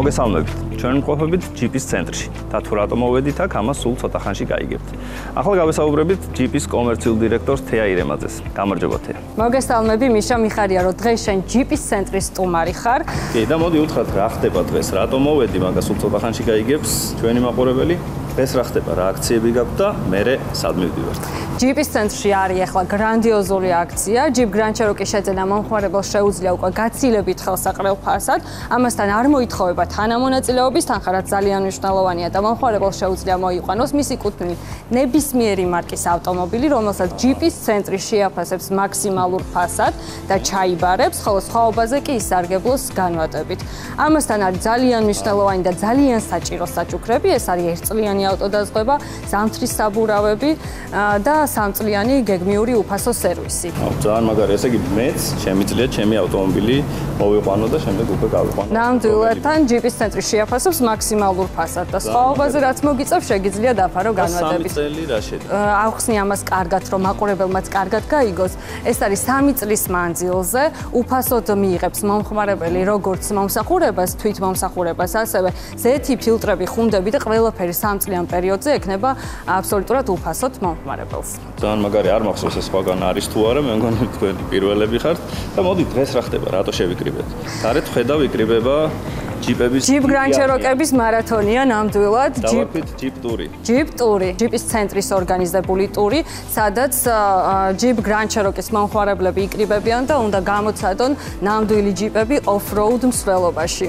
მოგესალმებით. ჩვენ მყოფებით ჯიპის ცენტრში. და თუ რატომ მოვედით აქ, ამას სულ ცოტა ხანში გაიგებთ. ახლა გავესაუბრებით ჯიპის კომერციულ დირექტორს თეა ირემაძეს. გამარჯობა თეა. მოგესალმები, მიშა, მიხარია, რომ დღეს შენ ჯიპის ცენტრის სტუმარი ხარ. კი, და მოდი უთხრათ რა ხდება დღეს, რატომ მოვედი, მაგას სულ ცოტა ხანში გაიგებს ჩვენი მაყურებელი. დღეს რა ხდება, რა აქციები გაქვს და მერე სად მივდივართ. ჯიპის ცენტრში არის ახლა გრანდიოზული აქცია. ჯიპ გრანდ ჩეროკი შეძენა მომხმარებელს შეუძლია უკვე გაცილებით ხელსაყრელ ფასად. ამასთან არ მოითხოვება თანამონაწილეობის თანხა, რაც ძალიან მნიშვნელოვანია და მომხმარებელს შეუძლია მოიყვანოს მისი კუთვნილი ნებისმიერი მარკის ავტომობილი, რომელსაც ჯიპის ცენტრი შეაფასებს მაქსიმალურ ფასად და ჩაიბარებს, ხოლო სხვაობაზე კი ისარგებლოს განვატებით. ამასთან არის ძალიან მნიშვნელოვანი და ძალიან საჭირო საჩუქრები, ეს არის ერთწლიანი ავტოდაზღვევა, ზამთრის საბურავები და სამწლიანი გეგმიური უფასო სერვისი. ძალიან მაგარი, ესე იგი მეც შემიძლია ჩემი ავტომობილი მოვიყვანო და შემდეგ უკვე გავიყვანო. ნამდვილად, თან ჯიპის ცენტრი შეაფასებს მაქსიმალურ ფასად და სხვაობაზე რაც მოგიწევს შეგიძლია დაფარო განვადებით. 3 წელი რა შედგა? ავხსნი ამას კარგად, რომ მაყურებელმაც კარგად გაიგოს. ეს არის 3 წლის მანძილზე უფასოდ მიიღებს მომხმარებელი როგორც მომსახურებას, თვით მომსახურებას, ასევე ზეთი, ფილტრები, ხუნდები და ყველაფერი 3 წლიან პერიოდზე ექნება აბსოლუტურად უფასოდ მომხმარებელს. ძალიან მაგარი, არ მახსოვს ეს სხვაგან არის თუ არა, მე მგონი თქვენ პირველები ხართ და მოდი დღეს რა ხდება, რატო შევიკრიბეთ? გარეთ ხედავ იკრიბება ჯიპების ჯიპ გრანდ ჩეროკების მარათონია ნამდვილად ჯიპ ტური. ჯიპ ტური, ჯიპის ცენტრის ორგანიზებული ტური, სადაც ჯიპ გრანდ ჩეროკის მომხმარებლები იკრიბებიან და უნდა გამოცადონ ნამდვილი ჯიპები off-road მსვლელობაში.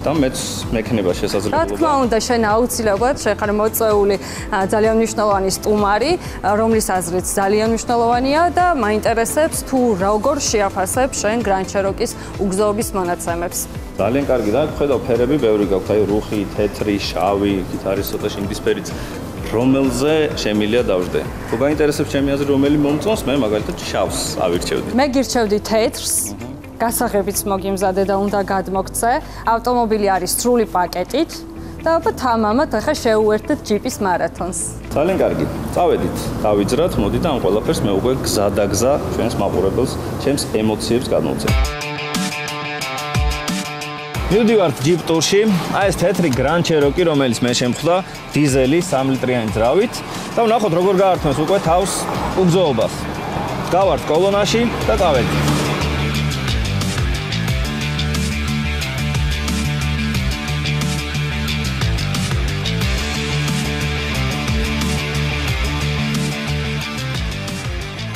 და მეც მექნება შესაძლებლობა. რა თქმა უნდა, შენ აუცილებლად შეხარ მოწვეული ძალიან მნიშვნელოვანი სტუმარი, რომლის აზრიც ძალიან მნიშვნელოვანია და მაინტერესებს თუ როგორ შეაფასებ შენ გრანდ ჩეროკის უგზოობის მონაცემებს. ძალიან კარგი და ხედავ ფერები ბევრი გაქვს, აი რუხი, თეთრი, შავი, იქით არის ცოტა შინდისფერიც. რომელზე შემილია დავждე. თუ გაინტერესებს ჩემი აზრი, რომელი მომწონს, მე მაგალითად შავს ავირჩევდი. მე გირჩევდი თეთრს. გასაღებიც მოგიმზადე და უნდა გადმოგცე. ავტომობილი არის სრული პაკეტით და ალბათ თამამად ახლა შევუერთდეთ ჯიპის მარათონს. ძალიან კარგი. წავედით, დავიძრათ, მოდი და ამ ყველაფერს მე უკვე გზადაგზა ჩვენს მაყურებელს, ჩემს ემოციებს გადმოვცემ. მივდივართ ჯიპ ტურში. აი ეს თეთრი გრანდ ჩეროკი, რომელიც მე შემხვდა დიზელი 3 ლიტრიანი ძრავით და ვნახოთ როგორ გაართმევს უკვე თავს უგზოობას. გავართ კოლონაში და წავედით.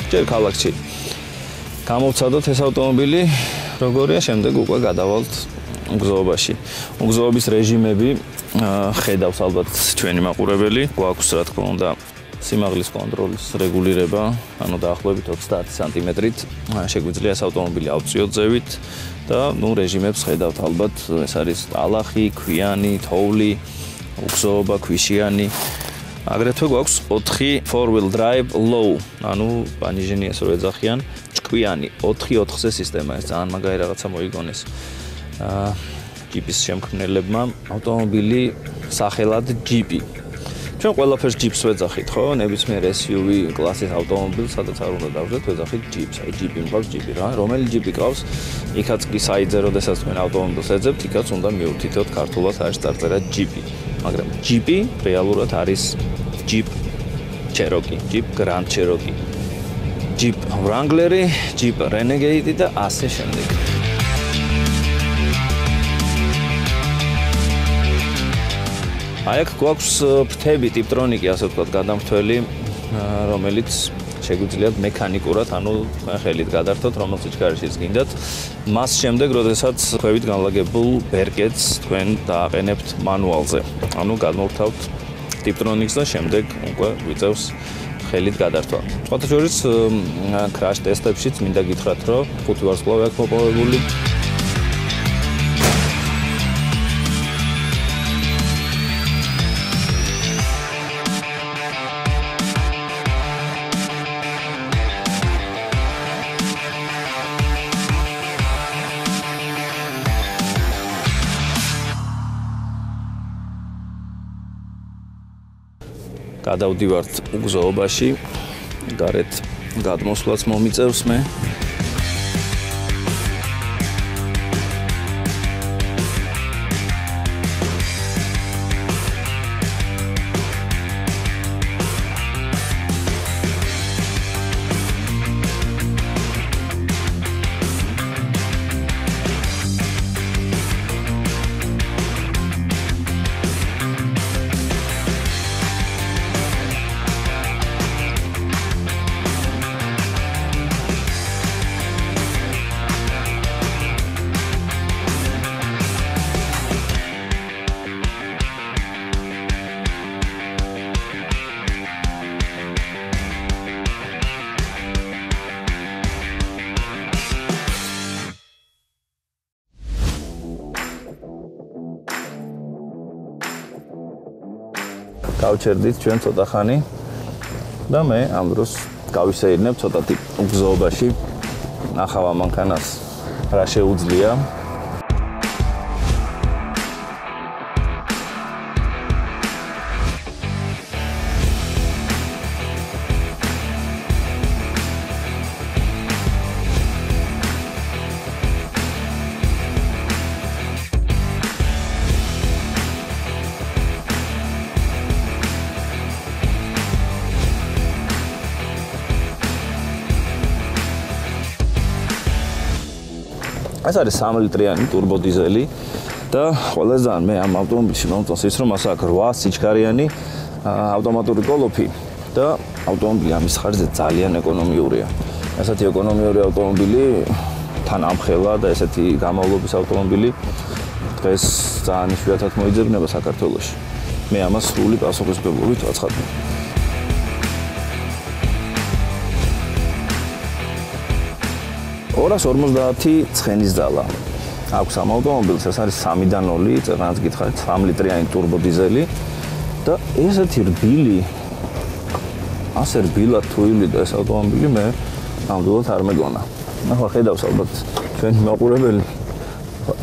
ჯერ ქალაქში გამოვცადოთ ეს ავტომობილი, როგორია, შემდეგ უკვე გადავალთ უგზოობაში. უგზოობის რეჟიმები ხედავს ალბათ ჩვენი მაყურებელი, გვაქვს რა თქმა უნდა სიმაღლის კონტროლის რეგულირება, ანუ დაახლოებით 30 სანტიმეტრით შეგვიძლია ეს ავტომობილი ავწიოთ ზევით და ნუ რეჟიმებს ხედავთ ალბათ, ეს არის ტალახი, ქვიანი, თოვლი, უგზოობა, ქვიშიანი. აგრეთვე გვაქვს 4 four-wheel drive low, ანუ პანიჟენი ასე რომ ეძახიან, ჭკვიანი 4/4-ზე სისტემა, ეს ძალიან მაგარი რაღაცა მოიგონეს. ჯიპის შემქმნელებმა ავტომობილი სახელად ჯიპი. ჩვენ ყველაფერს ჯიპს ვეძახით, ხო? ნებისმიერ SUV კლასის ავტომობილს, სადაც არ უნდა დავждეთ, ვეძახით ჯიპს. აი ჯიპი მყავს ჯიპი რა. რომელი ჯიპი ყავს? იქაც კი საიძე, როდესაც თქვენ ავტომობილს ეძებთ, იქაც უნდა მიუთითოთ ქართულად არის წარწერა ჯიპი. მაგრამ ჯიპი რეალურად არის ჯიპ ჩეროკი, ჯიპ გრანდ ჩეროკი, ჯიპ ვრანგლერი, ჯიპ რენეგეიდი და ასე შემდეგ. აი აქ გვაქვს ფრთები, ტიპტრონიკი, ასე ვთქვათ, გადამფრთველი, რომელიც შეგვიძლია მექანიკურად, ანუ თქვენ ხელით გადართოთ, რომელ სიჩქარეშიც გინდათ. მას შემდეგ, როდესაც ქვევით განლაგებულ ბერკეტს თქვენ დააყენებთ მანუალზე. ანუ გადმოვთავთ ტიპტრონიკს და შემდეგ უკვე ვიწევს ხელით გადართვა. სხვათა შორის კრაშ ტესტებშიც მინდა გითხრათ, რომ 5 ვარსკვლავი აქვს მოპოვებული. გადავდივართ უგზოობაში, გარეთ გადმოსვლაც მომიწევს მე. გავჩერდით ჩვენ ცოტა ხანი და მე ამ დროს გავისეირნებ ცოტათი უგზოობაში ნახავ ამანქანას რა შეუძლია. ეს არის 3 ლიტრიანი turbo დიზელი და ყველაზე ძალიან მე ამ ავტომობილში მომწონს ის რომ მას აქვს 8 სიჩქარიანი ავტომატური კოლოფი და ავტომობილი ამის ხარჯზე ძალიან ეკონომიურია. ესეთი ეკონომიური ავტომობილი თან ამხელა და ესეთი გამავლობის ავტომობილი დღეს ძალიან იშვიათად მოიძებნება საქართველოში. მე ამას სრული პასუხისმგებლობით ვაცხადებ. 250 ცხენის ძალა აქვს ამ ავტომობილს, ეს არის 3-დან 0, წერანაც გითხარით, 3 ლიტრიანი turbo დიზელი და ესეთი რბილი, ასე რბილად თუ ივლიდა ეს ავტომობილი მე ნამდვილად არ მეგონა. ახლა ხედავს ალბათ ჩვენი მაყურებელი,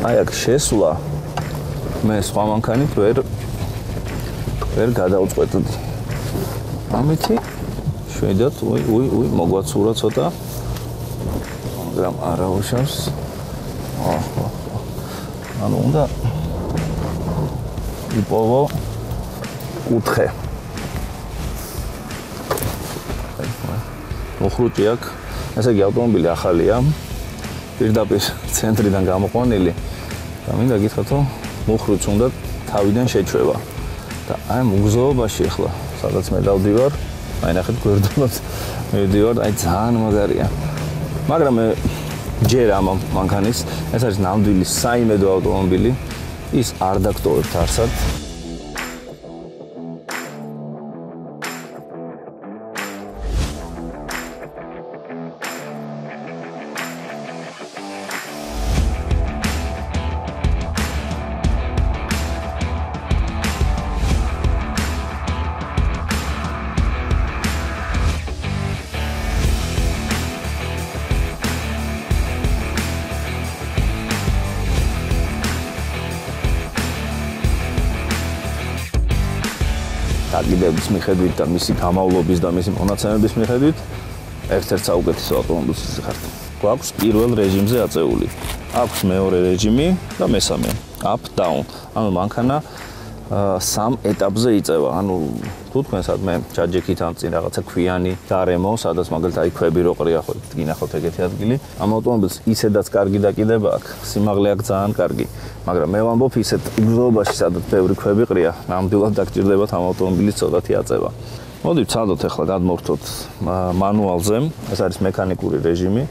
აი აქ შესვლა მე სხვა მანქანით ვერ გადავწყვეტდი. ამითი შვედად მოგვაცურა ცოტა მაგრამ არა უშავს. ანუ უნდა იპოვო კუთხე. მოხრუჭი აქ. ესე იგი ავტომობილი ახალია. პირდაპირ ცენტრიდან გამოყვანილი. და მინდა გითხრათ რომ მოხრუჭს უნდა თავიდან შეჩვევა. და აი მუგზოობაში ახლა სადაც მე დავდივარ, აი ნახეთ გვერდულად მივდივარ, აი ძალიან მაგარია. მაგრამ მე ჯერ ამ მანქანის ეს არის ნამდვილი საიმედო ავტომობილი, ის არ დაგტოვებთ არსად. დაგიდების მიხედვით და მისი გამავლობის და მისი მონაცემების მიხედვით ერთ-ერთ საუკეთესო ავტომობილს ვიხართ. გვაქვს პირველ რეჟიმზე აწეული. აქვს მეორე რეჟიმი და მესამე up down. ანუ მანქანა 3 ეტაპზე იწევა. ანუ თუ თქვენ სადმე ჩაჯექით ან წინ რაღაცა ქვიანი გარემო, სადაც მაგალითად აი ქვები რო ყრია ხო გინახავთ ეგეთი ადგილი. ამ ავტომობილს ისედაც კარგი დაკიდება აქვს, სიმაღლე აქვს ძალიან კარგი. მაგრამ მე ვამბობ ისეთ გზობაში, სადაც ბევრი ქვები ყრია, ნამდვილად დაგჭირდებათ ამ ავტომობილის ცოტათი აწევა. მოდით ცადოთ ახლა გადმოვრთოთ მანუალზე. ეს არის მექანიკური რეჟიმი.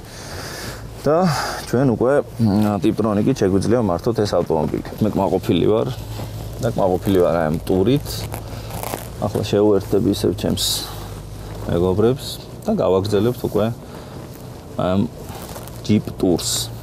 და ჩვენ უკვე ტიპტრონიკით შეგვიძლია მართოთ ეს ავტომობილი. მე კმაყოფილი ვარ. და კმაყოფილი ვარ აი ამ ტურით. ახლა შევუერთდები ისევ ჩემს მეგობრებს და გავაგრძელებთ უკვე ამ Jeep Tours.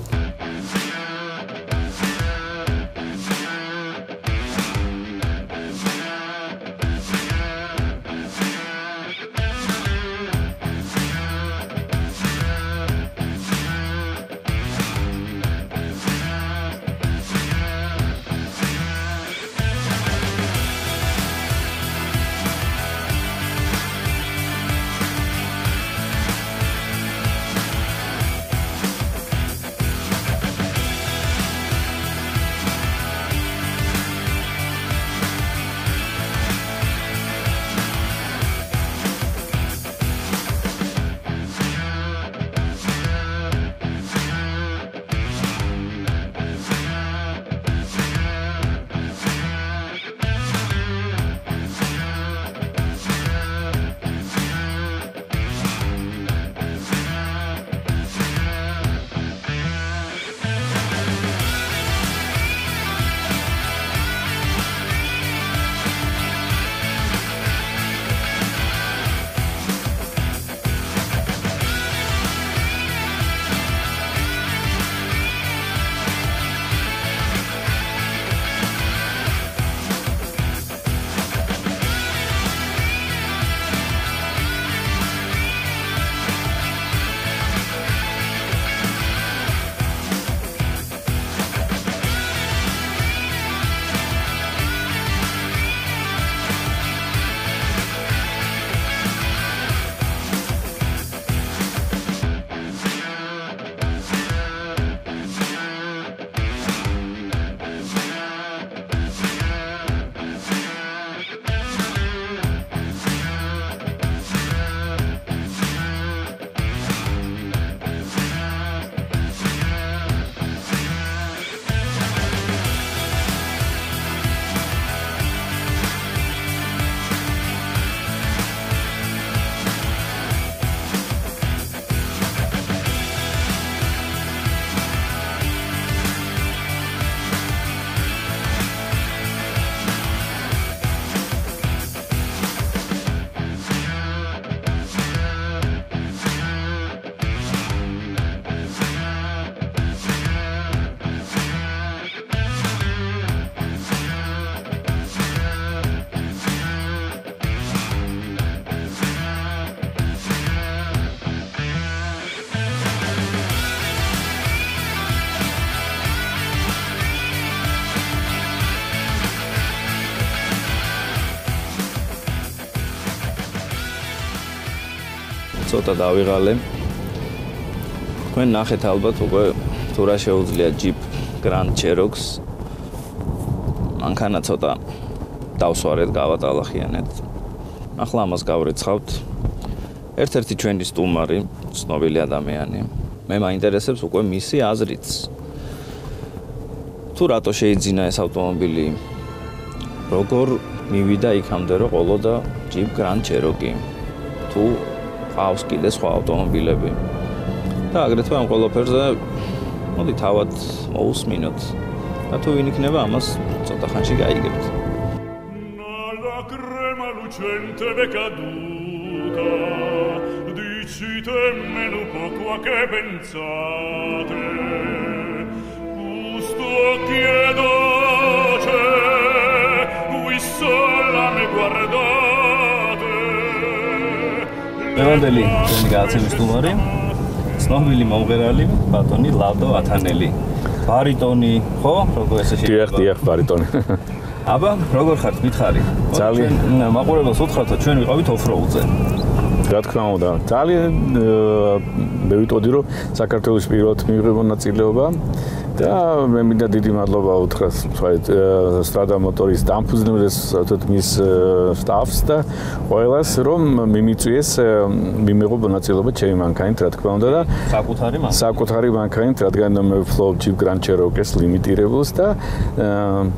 ცოტა დავიღალე. თქვენ ნახეთ ალბათ უკვე თუ რა შეუძლია Jeep Grand Cherokee. მანქანა ცოტა დავსვარეთ, გავატალახიანეთ. ახლა ამას გავრეცხავთ. ერთ-ერთი ჩვენი სტუმარი, ცნობილი ადამიანი. მე მაინტერესებს უკვე მისი აზრიც. თუ რატო შეიძინა ეს ავტომობილი? როგორ მივიდა იქამდე რომ ყოლოდა Jeep Grand Cherokee? თუ ყავს კიდე სხვა ავტომობილები? და აგრეთვე ამ ყველაფერზე მოდი თავად მოусმინოთ. და თუ ვინ იქნება amas ცოტა ხანში გაიგებთ. Lucente decaduta, dicitemi poco a che pensate, gusto chiedo c'è, qui sola me guardate. მევანდელი, ჩვენი გადაცემის სტუმარი, ცნობილი მომღერალი, ბატონი ლავდო ათანელი. ბარიტონი, ხო? როგორ ესე შეიძლება? დიახ, ბარიტონი. აბა, როგორ ხართ? მითხარი. ძალიან მაყურებელს უთხრათ, რომ ჩვენ ვიყავით ოფროუდზე. რა თქმა უნდა, ძალიან მე ვიტყოდი, რომ საქართველოს პირველად მიიღო მონაწილეობა და მე მინდა დიდი მადლობა უთხრათ Strada Motors დამფუძნებელს მის სტაფს და ყველას, რომ მიმიწვიეს მიმიღო მონაწილეობა ჩემი მანქანით, რა თქმა უნდა და საკუთარი მანქანით, რადგან მე ვფლობ Jeep Grand Cherokee-ს ლიმიტირებულს და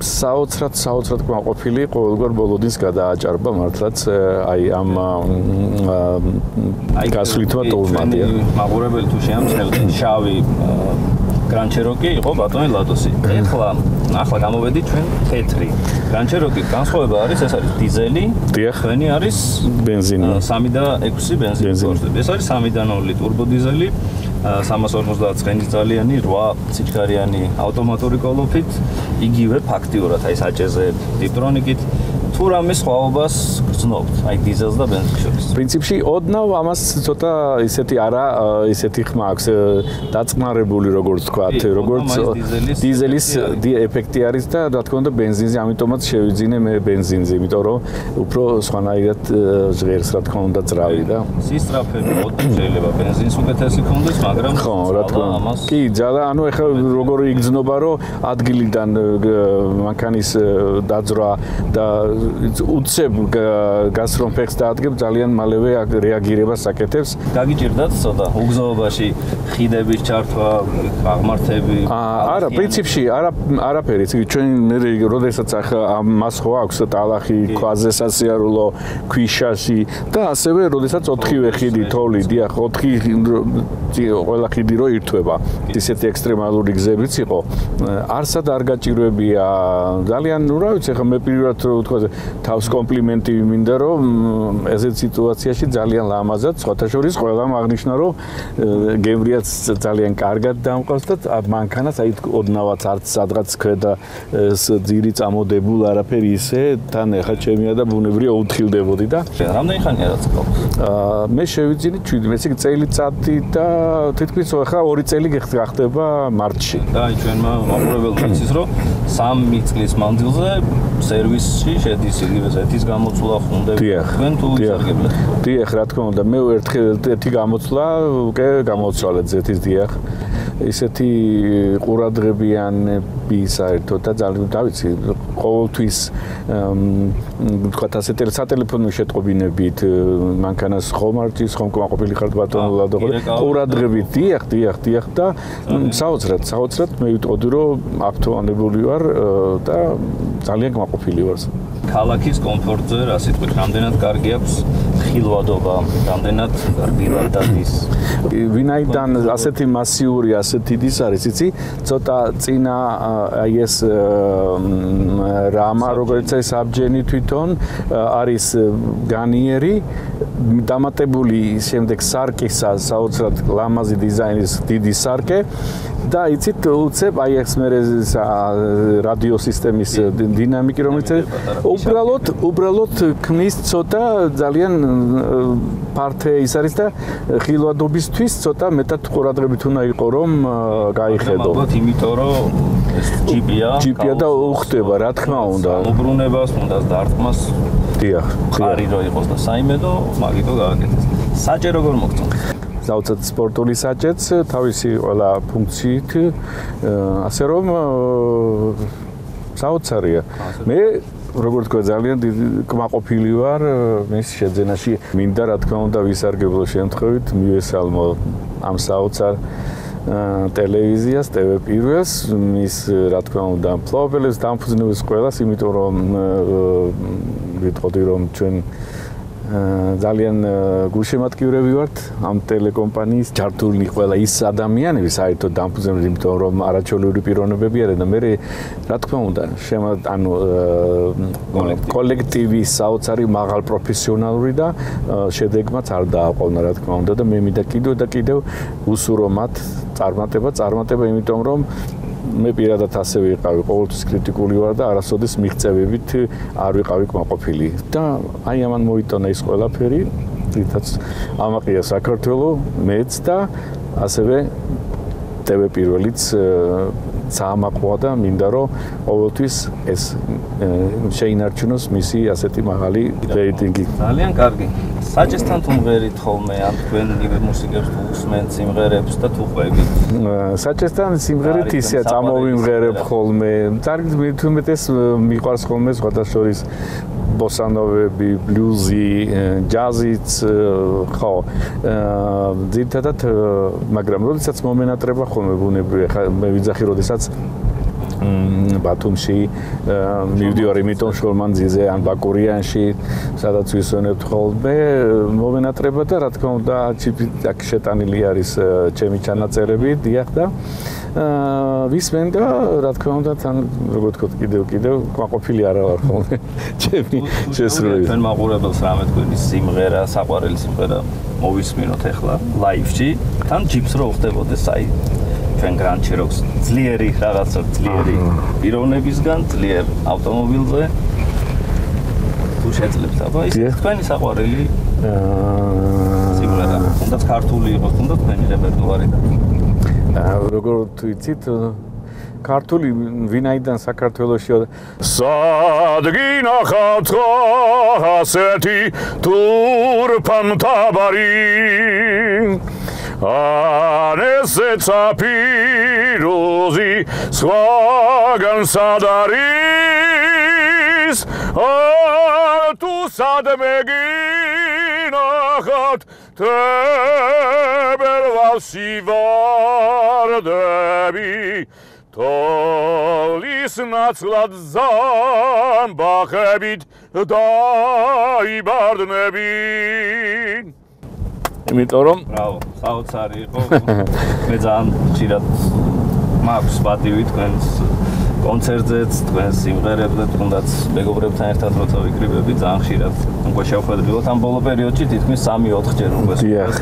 საოცრად კმაყოფილი ყოველგვარ ბოლოდის გადააჭარბა მართლაც აი ამ გასვლითმა ტურმადია. მაყურებელი თუ შეამჩნევთ შავი Grand Cherokee იყო ბატონი ლადოსი. ახლა გამოვედით ჩვენ თეთრი. Grand Cherokee განსხვავება არის, ეს არის დიზელი, თქვენი არის ბენზინი. 3.6 ბენზინი. ეს არის 3.0 ტურბო დიზელი, 350 ცხენისძალიანი, 8 სიჩქარიანი ავტომატური კოლოფით, იგივე ფაქტიურად აი საჭეზე დიპტრონიკით. თუ რამე სხვაობას გრძნობთ, აი დიზელს და ბენზინს შორის. პრინციპში ოდნავ ამას ცოტა ისეთი ხმა აქვს დაწყნარებული როგორც თქვათ, როგორც დიზელის ეფექტი არის და რა თქმა უნდა ბენზინზე, ამიტომაც შევიძინე მე ბენზინზე, იმიტომ რომ უფრო სხვანაირად ჟღერს რა თქმა უნდა ძრავი და სისწრაფები შეიძლება ბენზინს უკეთესი ქონდეს, მაგრამ ხო, რა თქმა უნდა. კი, ძალიან, ანუ ეხლა როგორი იგრძნობა, რომ ადგილიდან მანქანის დაძრა და უცებ გასრომ ფეხს დაადგებ ძალიან მალევე რეაგირებას აკეთებს. გაგიჭირდათ ცოტა უგზოობაში ხიდების ჩართვა, აღმართები? არა, პრინციპში არაფერი. ჩვენ მე როდესაც მას ხო აქვს ტალახი, ქვაზე სასიარულო, ქვიშაში და ასევე როდესაც 4-ვე ხიდი თოვლი, დიახ, 4 ყველა ხიდი რო ირთვება. ისეთი ექსტრემალური გზებიც იყო. არსად არ გაჭირვებია. ძალიან, ну, რა ვიცი, ხა მე პირველად რო ვთქვა თავს კომპლიმენტი მინდა რომ ესეთ სიტუაციაში ძალიან ლამაზად სხვათა შორის ყველამ აღნიშნა რომ გემრიაც ძალიან კარგად დამყავს და მანქანას აი ოდნავად არც სადღაც ქვედა ძირი წამოდებულ არაფერი ისე თან ეხა ჩემია და ბუნებრივია უთხილდებოდი და რამდენი ხანია რაც გყავს? მე შევიძინე 17 წელიწადი და თითქმის ახლა 2 წელი გახდება მარტში. და აი ჩვენმა მაყურებელმა იცის რომ 3 წლის მანძილზე სერვისში შედის იგივე ზეთის გამოცვლა ხუნდები. თქვენ თუ ისარგებლეთ? დიახ, რა თქმა უნდა, მე ერთი გამოცვლა უკვე გამოცვალეთ ზეთის დიახ. ისეთი ყურადღებიანები საერთოდ და ძალიან დავიცი ყოველთვის ვთქვათ ასეთი სატელეფონო შეტყობინებით მანქანას ხომ არჩის ხომ კმაყოფილი ხართ ბატონო ლადო ყურადღებით დიახ და საოცრად მე ვიტყოდი რომ აქტუალებული ვარ და ძალიან კმაყოფილი ვარ. ქალაქის კომფორტზე რა სიტყვით რამდენად კარგი აქვს ხილვადობა, რამდენად რბილად დადის. ვინაიდან ასეთი მასიური, ასეთი ის არის, იცი, ცოტა წინა აი ეს რამა, როგორც ეს საბჯენი თვითონ არის განიერი, დამატებული შემდეგ სარკისა, საოცრად ლამაზი დიზაინის დიდი სარკე და იცით უცებ აი ეს მე რადიო სისტემის დინამიკი რომელიც უბრალოდ ქმნის ცოტა ძალიან ფართე ის არის და ხილვადობისთვის ცოტა მეტად ყურადღებით უნდა იყო რომ გაიხედო. ალბათ იმიტომ რომ ეს ჯიპია და უხდება რა თქმა უნდა. უბრუნებას უნდა დარტყმას. დიახ. ხარი რო იყოს და საიმედო მაგითო გააკეთეს. საჭე როგორ მოგწონთ? საოცრად სპორტული საჭეც თავისი ყველა ფუნქციით ასე რომ საოცარია. მე როგორც თქვა ძალიან კმაყოფილი ვარ მის შეძენაში. მინდა რა თქმა უნდა ვისარგებლო შემთხვევით მივესალმო ამ საოცარ ტელევიზიას, TV1-ს, მის რა თქმა უნდა მფლობელებს, დამფუძნებელს ყველას, იმიტომ რომ ვიტყოდი რომ ჩვენ ძალიან გულშემატკივრები ვართ ამ ტელეკომპანიის ჯართული ყველა ის ადამიანები საერთოდ დამფუძნებელი, იმიტომ რომ არაჩვეულებრივი პიროვნებები არიან და მე რა თქმა უნდა კოლექტივის საოცარი მაღალ პროფესიონალური და შედეგმაც არ დააყოვნა რა თქმა უნდა და მე მინდა კიდევ უსურო მათ წარმატება, იმიტომ რომ მე პირადად ასე ვიყავი, ყოველთვის კრიტიკული ვარ და არასოდეს მიღწევებით არ ვიყავი კმაყოფილი. და აი ამან მოიტანა ის ყველაფერი, რითაც ამაყია საქართველოს, მეც და ასევე TV1-იც საამაყოა და მინდა რომ ყოველთვის ეს შეინარჩუნოს მისი ასეთი მაღალი რეიტინგი. ძალიან კარგი. საჭესთან თუ მღერით ხოლმე ან თქვენ მუსიკებს თუ უსმენთ სიმღერებს და თუ ყვებით? საჭესთან სიმღერით ისეა წამოვიმღერებ ხოლმე. თუმეტეს მიყვარს ხოლმე სხვადასხვა ბოსანოვები, ბლუზი, ჯაზიც, ხო. ძირითადად, მაგრამ როდესაც მომენატრება ხოლმე ბუნებრივია, მე ვიძახი როდესაც ბათუმში მივდივარ იმიტომ შორმანძიზე ან ბაკურიანში, სადაც ვისვენებთ ხოლმე მომენატრება და რა თქმა უნდა აქ შეტანილი არის ჩემი ჩანაწერები, დიახ და ვისმენ და რა თქმა უნდა თან როგორ ვთქვათ კიდევ კმაყოფილი არა ვარ ხოლმე ჩემი შესრულებით. ჩვენ მაყურებელს რამე თქვენი სიმღერა, საყვარელი სიმღერა მოვისმინოთ ახლა ლაივში, თან ჯიპს რო ხდებოდეს აი ჩვენ გრანჩი როქს ძლიერი რაღაცა ძლიერი პიროვნებისგან ძლიერ ავტომობილზე თუ შეძლებთ აბა ის თქვენი საყვარელი სიმღერა თუნდაც ქართული იყოს თუნდაც თქვენი რეპერტუარიდან როგორ თვიცით ქართული ვინაიდან საქართველოსში სადგინახავთ ასეთი თურფანტაბარი ანესეცა პიროზი სხვაგან სად არის თუ სად მეგინახავთ თებერვალში ვარდები თოლის ნაცვლად ზამბახებით დაიბარდნები იმიტომ რომ ბრავო, საოცარი იყო. მე ძალიან ხშირად მაქვს პატივი თქვენს კონცერტზეც, თქვენს სიმღერებზე, თუნდაც მეგობრებთან ერთად როცა ვიკრიბები, ძალიან ხშირად უკვე შევხვედრილოთ ამ ბოლო პერიოდში თითქმის 3-4 ჯერ უკვე. დიახ.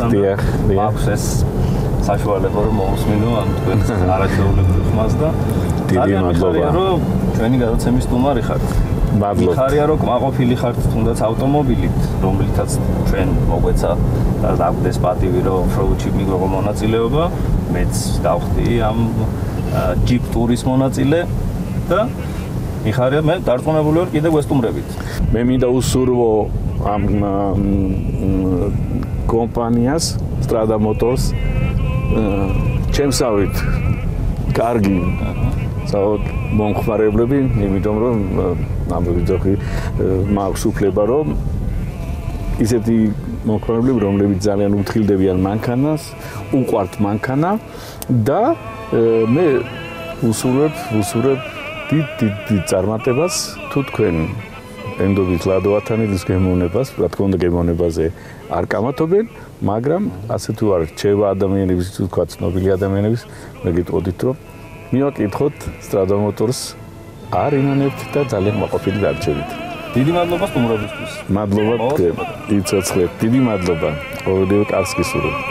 მაქვს ეს საშუალება რომ მოვუსმინო ამ თქვენს არაჩვეულებრივ ხმას და დიდი მადლობა. რომ ჩვენი გადაცემის სტუმარი ხართ. მადლობა. ხარია რომ კმაყოფილი ხართ თუნდაც ავტომობილით, რომლითაც ჩვენ მოგვეცა და დაგვდეს პატივი რომ ოფროუდში მიგვიღო მონაწილეობა, მეც გავხდი ამ ჯიპ ტურის მონაწილე და მიხარია მე დარწმუნებული ვარ კიდევ გვესტუმრებით. მე მინდა უსურვო ამ კომპანიას Strada Motors ჩემსავით კარგი საერთოდ მომხმარებლები, იმიტომ რომ ნამდვილად მაქვს უფლება რომ ისეთი მომხმარებლები, რომლებიც ძალიან უთხილდებიან მანქანას, უყვართ მანქანა და მე უსურვებ დიდ წარმატებას თუ თქვენ ენდობით ლადოათანილის გემოვნებას, რა თქმა უნდა გემოვნებაზე არ კამათობენ, მაგრამ ასე თუ არ რჩება ადამიანების თუ თქვა ცნობილი ადამიანების, მე გიტყოდით რომ მივაკითხოთ Strada Motors არ ინანებთ და ძალიან მაყოფილი დარჩებით. დიდი მადლობა სტუმრობისთვის. მადლობა თქვენ. იცოცხლეთ. დიდი მადლობა. ყოველდღე კარს გისურვებთ.